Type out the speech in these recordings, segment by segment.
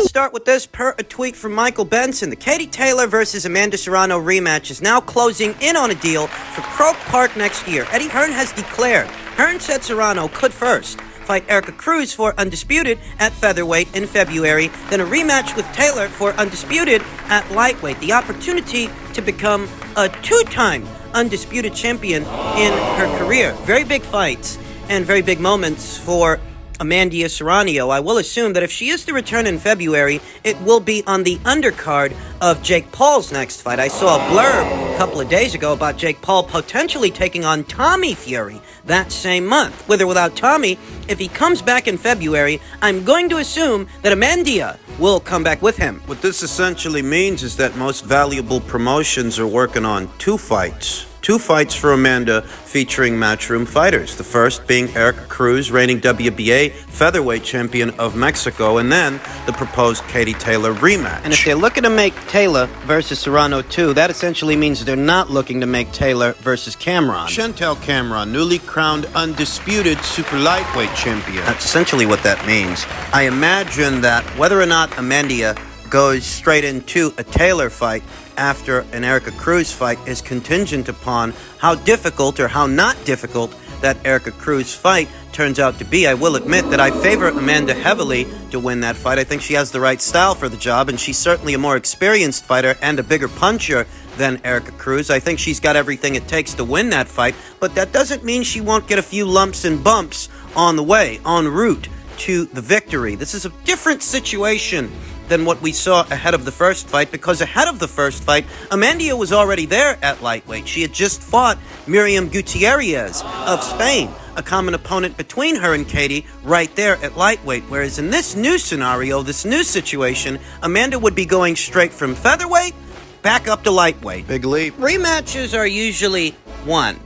Start with this. Per a tweet from Michael Benson, the Katie Taylor versus Amanda Serrano rematch is now closing in on a deal for Croke Park next year. Eddie Hearn has declared. Hearn said Serrano could first fight Erica Cruz for Undisputed at featherweight in February, then a rematch with Taylor for Undisputed at lightweight. The opportunity to become a two-time Undisputed champion in her career. Very big fights and very big moments for Amanda Serrano. I will assume that if she is to return in February, it will be on the undercard of Jake Paul's next fight. I saw a blurb a couple of days ago about Jake Paul potentially taking on Tommy Fury that same month. With or without Tommy, if he comes back in February, I'm going to assume that Amanda will come back with him. What this essentially means is that most valuable promotions are working on two fights. Two fights for Amanda featuring Matchroom fighters. The first being Erica Cruz, reigning WBA featherweight champion of Mexico, and then the proposed Katie Taylor rematch. And if they're looking to make Taylor versus Serrano 2, that essentially means they're not looking to make Taylor versus Cameron. Chantel Cameron, newly crowned undisputed super lightweight champion. That's essentially what that means. I imagine that whether or not Amanda goes straight into a Taylor fight after an Erica Cruz fight is contingent upon how difficult or how not difficult that Erica Cruz fight turns out to be. I will admit that I favor Amanda heavily to win that fight. I think she has the right style for the job, and she's certainly a more experienced fighter and a bigger puncher than Erica Cruz. I think she's got everything it takes to win that fight, but that doesn't mean she won't get a few lumps and bumps on the way, en route to the victory. This is a different situation than what we saw ahead of the first fight, because ahead of the first fight, Amanda was already there at lightweight. She had just fought Miriam Gutierrez of Spain, a common opponent between her and Katie right there at lightweight. Whereas in this new scenario, this new situation, Amanda would be going straight from featherweight back up to lightweight. Big leap. Rematches are usually won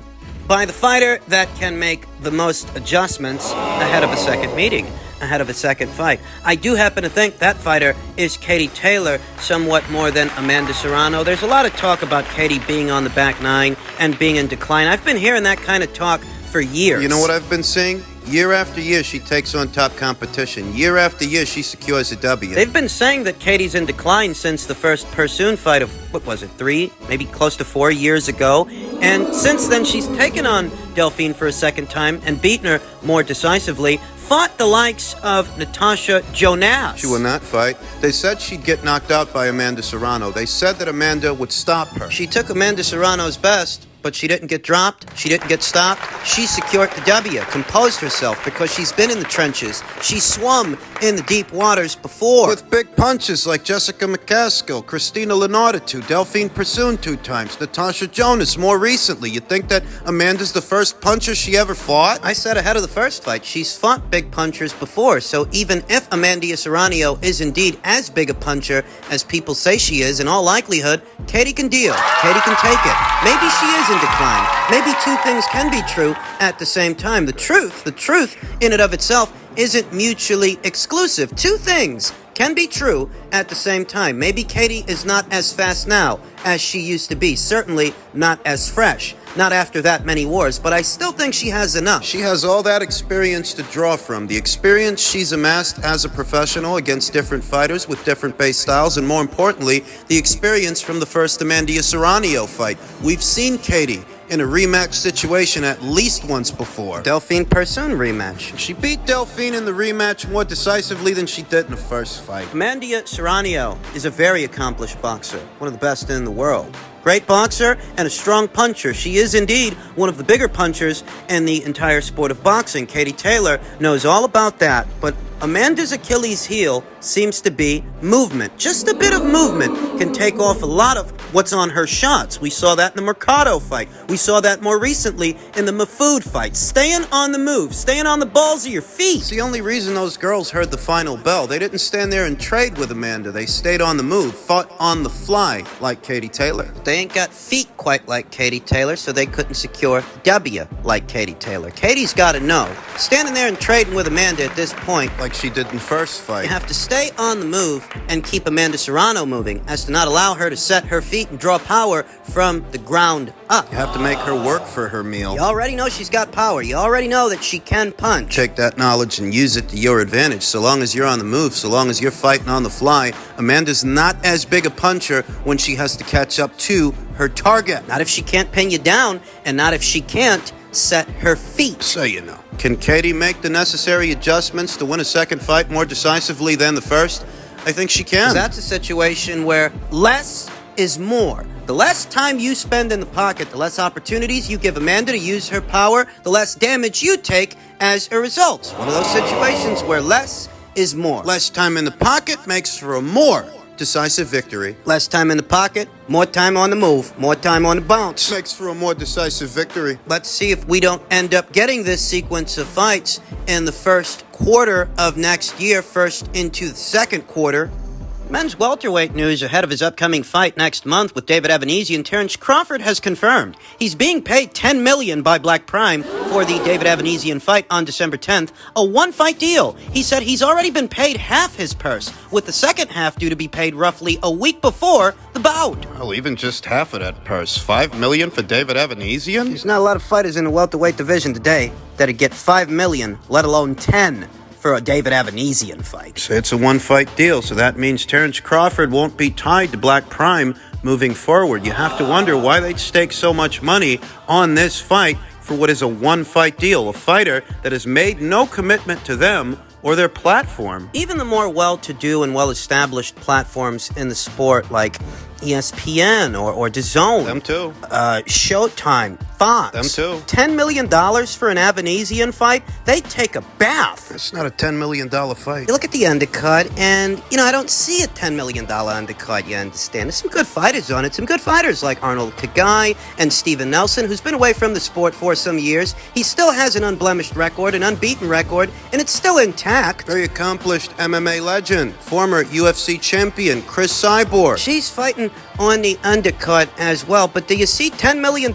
by the fighter that can make the most adjustments ahead of a second meeting, ahead of a second fight. I do happen to think that fighter is Katie Taylor somewhat more than Amanda Serrano. There's a lot of talk about Katie being on the back nine and being in decline. I've been hearing that kind of talk for years. You know what I've been seeing? Year after year, she takes on top competition. Year after year, she secures a W. They've been saying that Katie's in decline since the first Pursoon fight of, 3, maybe close to 4 years ago. And since then, she's taken on Delphine for a second time and beaten her more decisively. Fought the likes of Natasha Jonas. She won that fight. They said she'd get knocked out by Amanda Serrano. They said that Amanda would stop her. She took Amanda Serrano's best, but she didn't get dropped. She didn't get stopped. She secured the W, composed herself because she's been in the trenches. She swum in the deep waters before. With big punches like Jessica McCaskill, Christina Lenarda 2, Delphine Pursoon 2 times, Natasha Jonas more recently. You think that Amanda's the first puncher she ever fought? I said ahead of the first fight, she's fought big punchers before, so even if Amanda Serrano is indeed as big a puncher as people say she is, in all likelihood, Katie can deal. Katie can take it. Maybe she is in decline. Maybe two things can be true at the same time. The truth in and of itself isn't mutually exclusive. Two things can be true at the same time. Maybe Katie is not as fast now as she used to be. Certainly not as fresh. Not after that many wars, but I still think she has enough. She has all that experience to draw from. The experience she's amassed as a professional against different fighters with different base styles, and more importantly, the experience from the first Amanda Serrano fight. We've seen Katie in a rematch situation at least once before. Delphine Pursoon rematch. She beat Delphine in the rematch more decisively than she did in the first fight. Amanda Serrano is a very accomplished boxer, one of the best in the world. Great boxer and a strong puncher. She is indeed one of the bigger punchers in the entire sport of boxing. Katie Taylor knows all about that, but Amanda's Achilles heel seems to be movement. Just a bit of movement can take off a lot of what's on her shots. We saw that in the Mercado fight. We saw that more recently in the Mahfoud fight. Staying on the move, staying on the balls of your feet. It's the only reason those girls heard the final bell. They didn't stand there and trade with Amanda. They stayed on the move, fought on the fly like Katie Taylor. They ain't got feet quite like Katie Taylor, so they couldn't secure W like Katie Taylor. Katie's got to know. Standing there and trading with Amanda at this point, Like she did in the first fight. you have to stay on the move and keep Amanda Serrano moving, as to not allow her to set her feet and draw power from the ground up. You have to make her work for her meal. You already know she's got power. You already know that she can punch. Take that knowledge and use it to your advantage. So long as you're on the move, so long as you're fighting on the fly, Amanda's not as big a puncher when she has to catch up to her target. Not if she can't pin you down, and not if she can't set her feet. So you know. Can Katie make the necessary adjustments to win a second fight more decisively than the first? I think she can. That's a situation where less is more. The less time you spend in the pocket, the less opportunities you give Amanda to use her power, the less damage you take as a result. One of those situations where less is more. Less time in the pocket makes for a more decisive victory. Less time in the pocket, more time on the move, more time on the bounce. Makes for a more decisive victory. Let's see if we don't end up getting this sequence of fights in the first quarter of next year, first into the second quarter. Men's welterweight news ahead of his upcoming fight next month with David Evanesian. Terrence Crawford has confirmed he's being paid $10 million by Black Prime for the David Evanesian fight on December 10th, a one-fight deal. He said he's already been paid half his purse, with the second half due to be paid roughly a week before the bout. Well, even just half of that purse, $5 million for David Evanesian? There's not a lot of fighters in the welterweight division today that'd get $5 million, let alone 10, for a David Evanesian fight. So it's a one-fight deal, so that means Terrence Crawford won't be tied to Black Prime moving forward. You have to wonder why they'd stake so much money on this fight for what is a one-fight deal, a fighter that has made no commitment to them or their platform. Even the more well-to-do and well-established platforms in the sport, like ESPN or DAZN, Them too. Showtime, Fox, Them too. $10 million for an Evanesian fight, they take a bath. It's not a $10 million fight. You look at the undercard, and, I don't see a $10 million undercard, you understand. There's some good fighters on it. Some good fighters like Arnold Kagai and Steven Nelson, who's been away from the sport for some years. He still has an unblemished record, an unbeaten record, and it's still intact. Very accomplished MMA legend, former UFC champion, Chris Cyborg. She's fighting on the undercard as well, but do you see $10 million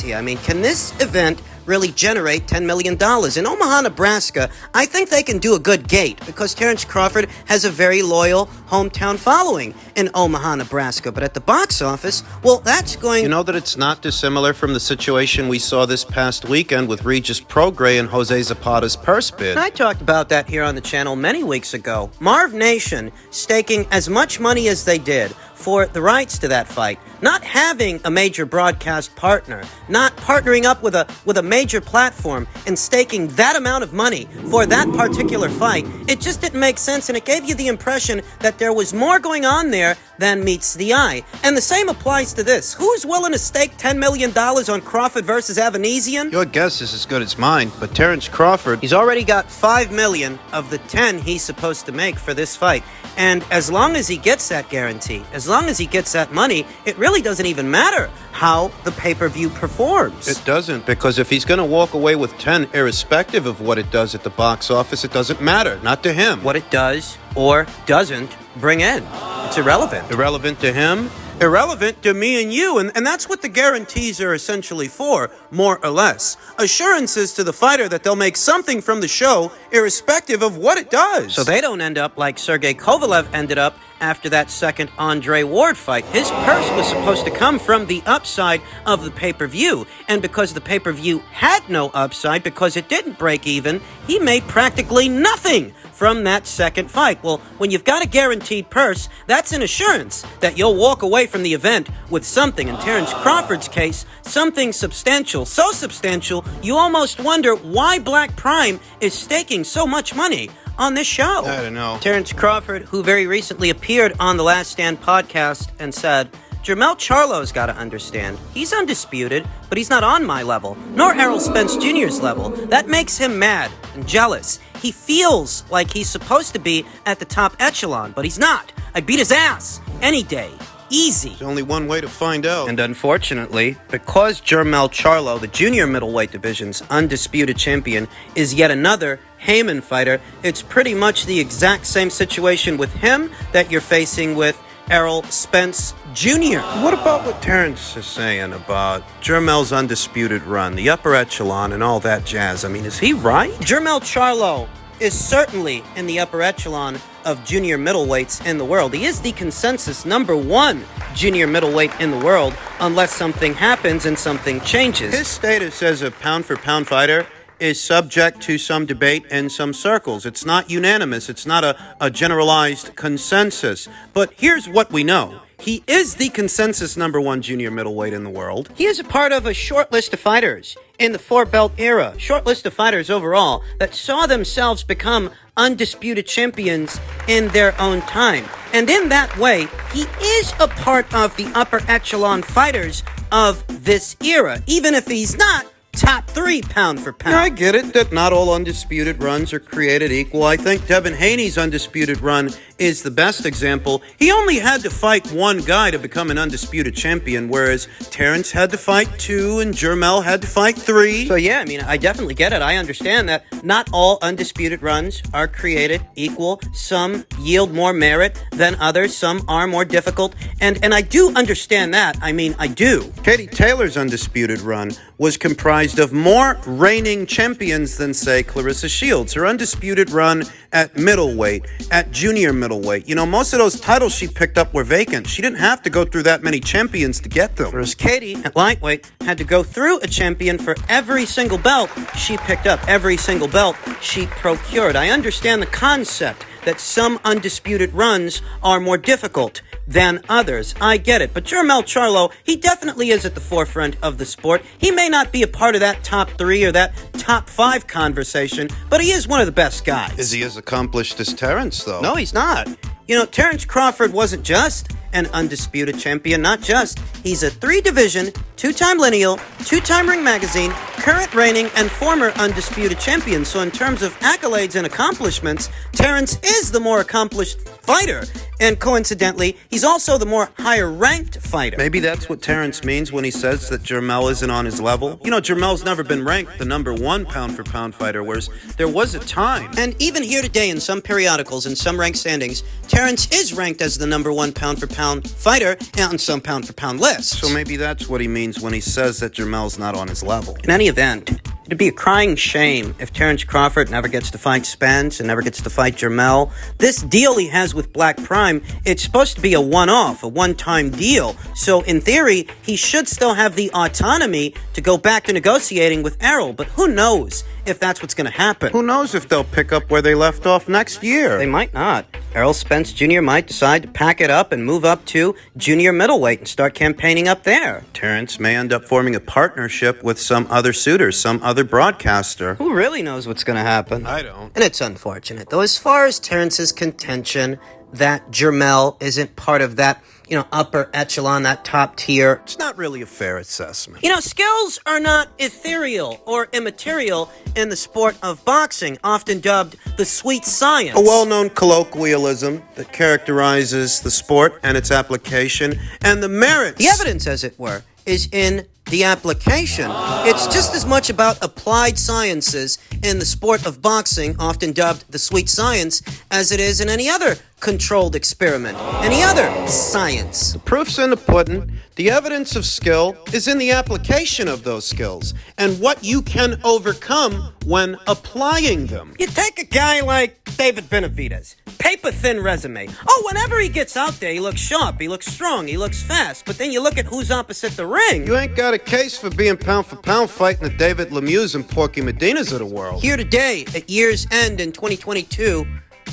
here? I mean, can this event really generate $10 million? In Omaha, Nebraska, I think they can do a good gate because Terrence Crawford has a very loyal hometown following in Omaha, Nebraska. But at the box office, well, that's going... You know that it's not dissimilar from the situation we saw this past weekend with Regis Prograis and Jose Zapata's purse bid. I talked about that here on the channel many weeks ago. Marv Nation staking as much money as they did for the rights to that fight, not having a major broadcast partner, not partnering up with a major platform and staking that amount of money for that particular fight, it just didn't make sense, and it gave you the impression that there was more going on there than meets the eye. And the same applies to this. Who's willing to stake $10 million on Crawford versus Evanesian? Your guess is as good as mine, but Terrence Crawford... He's already got $5 million of the 10 he's supposed to make for this fight. And as long as he gets that guarantee, as long as he gets that money, it really doesn't even matter how the pay-per-view performs. It doesn't, because if he's going to walk away with 10, irrespective of what it does at the box office, it doesn't matter. Not to him. What it does or doesn't bring in. It's irrelevant. Irrelevant to him, irrelevant to me and you, and that's what the guarantees are essentially for, more or less. Assurances to the fighter that they'll make something from the show, irrespective of what it does. So they don't end up like Sergey Kovalev ended up after that second Andre Ward fight. His purse was supposed to come from the upside of the pay-per-view, and because the pay-per-view had no upside, because it didn't break even, he made practically nothing from that second fight. Well, when you've got a guaranteed purse, that's an assurance that you'll walk away from the event with something. In Terrence Crawford's case, something substantial. So substantial, you almost wonder why Black Prime is staking so much money on this show. I don't know. Terrence Crawford, who very recently appeared on the Last Stand podcast and said, Mell Charlo's got to understand. He's undisputed, but he's not on my level, nor Errol Spence Jr.'s level. That makes him mad and jealous. He feels like he's supposed to be at the top echelon, but he's not. I'd beat his ass any day. Easy. There's only one way to find out. And unfortunately, because Mell Charlo, the junior middleweight division's undisputed champion, is yet another Heyman fighter, it's pretty much the exact same situation with him that you're facing with Errol Spence Jr. What about what Terrence is saying about Jermel's undisputed run, the upper echelon, and all that jazz? I mean, is he right? Mell Charlo is certainly in the upper echelon of junior middleweights in the world. He is the consensus #1 junior middleweight in the world, unless something happens and something changes. His status as a pound-for-pound fighter is subject to some debate in some circles. It's not unanimous. It's not a generalized consensus. But here's what we know. He is the consensus #1 junior middleweight in the world. He is a part of a short list of fighters in the four-belt era, short list of fighters overall, that saw themselves become undisputed champions in their own time. And in that way, he is a part of the upper echelon fighters of this era, even if he's not top 3 pound for pound. Yeah, I get it that not all undisputed runs are created equal. I think Devin Haney's undisputed run is the best example. He only had to fight one guy to become an undisputed champion, whereas Terrence had to fight 2 and Jermell had to fight 3. So yeah, I mean, I definitely get it. I understand that not all undisputed runs are created equal. Some yield more merit than others. Some are more difficult. And I do understand that. I mean, I do. Katie Taylor's undisputed run was comprised of more reigning champions than, say, Clarissa Shields. Her undisputed run at middleweight, at junior middleweight. You know, most of those titles she picked up were vacant. She didn't have to go through that many champions to get them. Whereas Katie, at lightweight, had to go through a champion for every single belt she picked up, every single belt she procured. I understand the concept that some undisputed runs are more difficult than others. I get it. But Mell Charlo, he definitely is at the forefront of the sport. He may not be a part of that top 3 or that top 5 conversation, but he is one of the best guys. Is he as accomplished as Terrence, though? No, he's not. You know, Terrence Crawford wasn't just an undisputed champion, not just. He's a 3-division, 2-time lineal, 2-time Ring Magazine, current reigning, and former undisputed champion. So in terms of accolades and accomplishments, Terrence is the more accomplished fighter. And coincidentally, he's also the more higher-ranked fighter. Maybe that's what Terrence means when he says that Jermell isn't on his level. You know, Jermell's never been ranked the #1 pound-for-pound fighter, whereas there was a time. And even here today in some periodicals and some ranked standings, Terrence is ranked as the #1 pound-for-pound fighter on some pound-for-pound lists. So maybe that's what he means when he says that Jermell's not on his level. In any event, it'd be a crying shame if Terrence Crawford never gets to fight Spence and never gets to fight Jermell. This deal he has with Black Prime, it's supposed to be a one-off, a one-time deal. So in theory, he should still have the autonomy to go back to negotiating with Errol. But who knows if that's what's going to happen? Who knows if they'll pick up where they left off next year? They might not. Errol Spence Jr. might decide to pack it up and move up to junior middleweight and start campaigning up there. Terrence may end up forming a partnership with some other suitor, some other broadcaster. Who really knows what's going to happen? I don't. And it's unfortunate, though, as far as Terrence's contention that Jermell isn't part of that, upper echelon, that top tier. It's not really a fair assessment. Skills are not ethereal or immaterial in the sport of boxing, often dubbed the sweet science. A well-known colloquialism that characterizes the sport and its application and the merits. The evidence, as it were, is in the application. It's just as much about applied sciences in the sport of boxing, often dubbed the sweet science, as it is in any other controlled experiment, any other science. The proof's in the pudding. The evidence of skill is in the application of those skills and what you can overcome when applying them. You take a guy like David Benavidez, paper-thin resume. Oh, whenever he gets out there, he looks sharp, he looks strong, he looks fast. But then you look at who's opposite the ring. You ain't got a case for being pound-for-pound fighting the David Lemieux and Porky Medinas of the world. Here today, at year's end in 2022,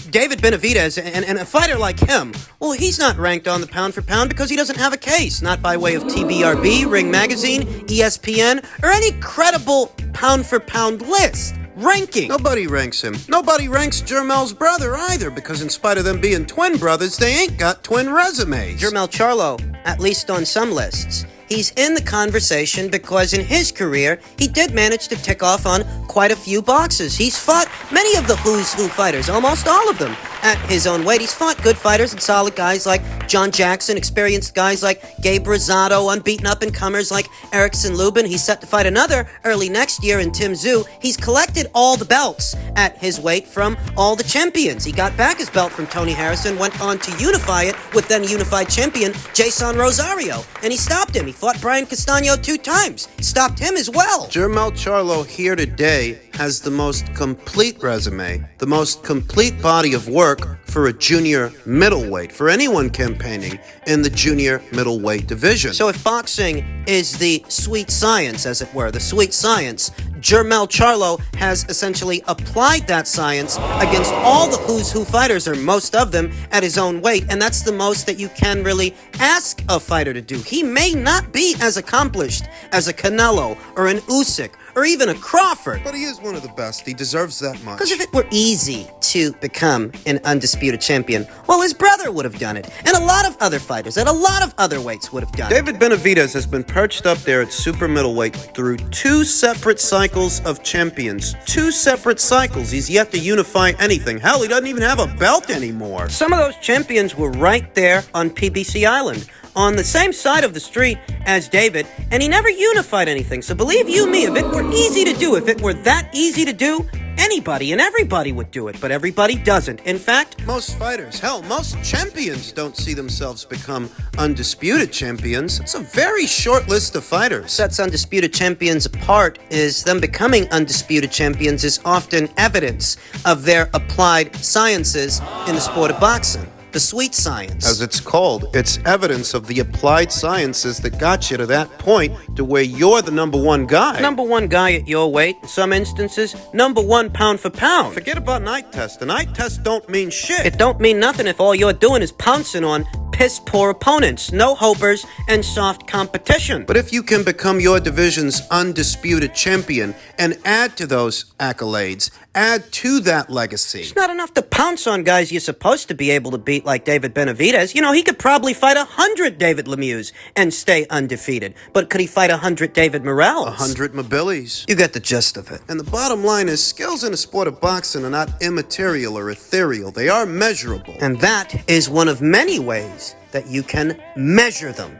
David Benavidez and a fighter like him, well, he's not ranked on the pound for pound because he doesn't have a case, not by way of TBRB, Ring Magazine, ESPN, or any credible pound for pound list. Ranking. Nobody ranks him. Nobody ranks Jermell's brother either, because in spite of them being twin brothers, they ain't got twin resumes. Mell Charlo at least on some lists. He's in the conversation because in his career, he did manage to tick off on quite a few boxes. He's fought many of the who's who fighters, almost all of them, at his own weight. He's fought good fighters and solid guys like John Jackson, experienced guys like Gabe Rosado, unbeaten up-and-comers like Erickson Lubin. He's set to fight another early next year in Tim Tszyu. He's collected all the belts at his weight from all the champions. He got back his belt from Tony Harrison, went on to unify it with then unified champion Jason Rosario, and he stopped him. He fought Brian Castano 2 times. He stopped him as well. Mell Charlo here today has the most complete resume, the most complete body of work for a junior middleweight, for anyone campaigning in the junior middleweight division. So if boxing is the sweet science, as it were, the sweet science, Mell Charlo has essentially applied that science against all the who's who fighters, or most of them, at his own weight, and that's the most that you can really ask a fighter to do. He may not be as accomplished as a Canelo or an Usyk or even a Crawford, but he is one of the best. He deserves that much. Because if it were easy to become an undisputed champion, well, his brother would have done it, and a lot of other fighters at a lot of other weights would have done it. David Benavidez has been perched up there at super middleweight through 2 separate cycles of champions. 2 separate cycles. He's yet to unify anything. Hell, he doesn't even have a belt anymore. Some of those champions were right there on PBC Island, on the same side of the street as David, and he never unified anything. So believe you me, if it were easy to do, if it were that easy to do, anybody and everybody would do it, but everybody doesn't. In fact, most fighters, hell, most champions don't see themselves become undisputed champions. It's a very short list of fighters. What sets undisputed champions apart is them becoming undisputed champions is often evidence of their applied sciences in the sport of boxing. The sweet science. As it's called, it's evidence of the applied sciences that got you to that point to where you're the number 1 guy. Number 1 guy at your weight, in some instances, number 1 pound for pound. Forget about night test. The night test don't mean shit. It don't mean nothing if all you're doing is pouncing on piss-poor opponents, no-hopers, and soft competition. But if you can become your division's undisputed champion and add to those accolades, add to that legacy. It's not enough to pounce on guys you're supposed to be able to beat like David Benavidez. You know, he could probably fight 100 David Lemieux and stay undefeated. But could he fight 100 David Morales? 100 Mobilis. You get the gist of it. And the bottom line is, skills in the sport of boxing are not immaterial or ethereal. They are measurable. And that is one of many ways that you can measure them.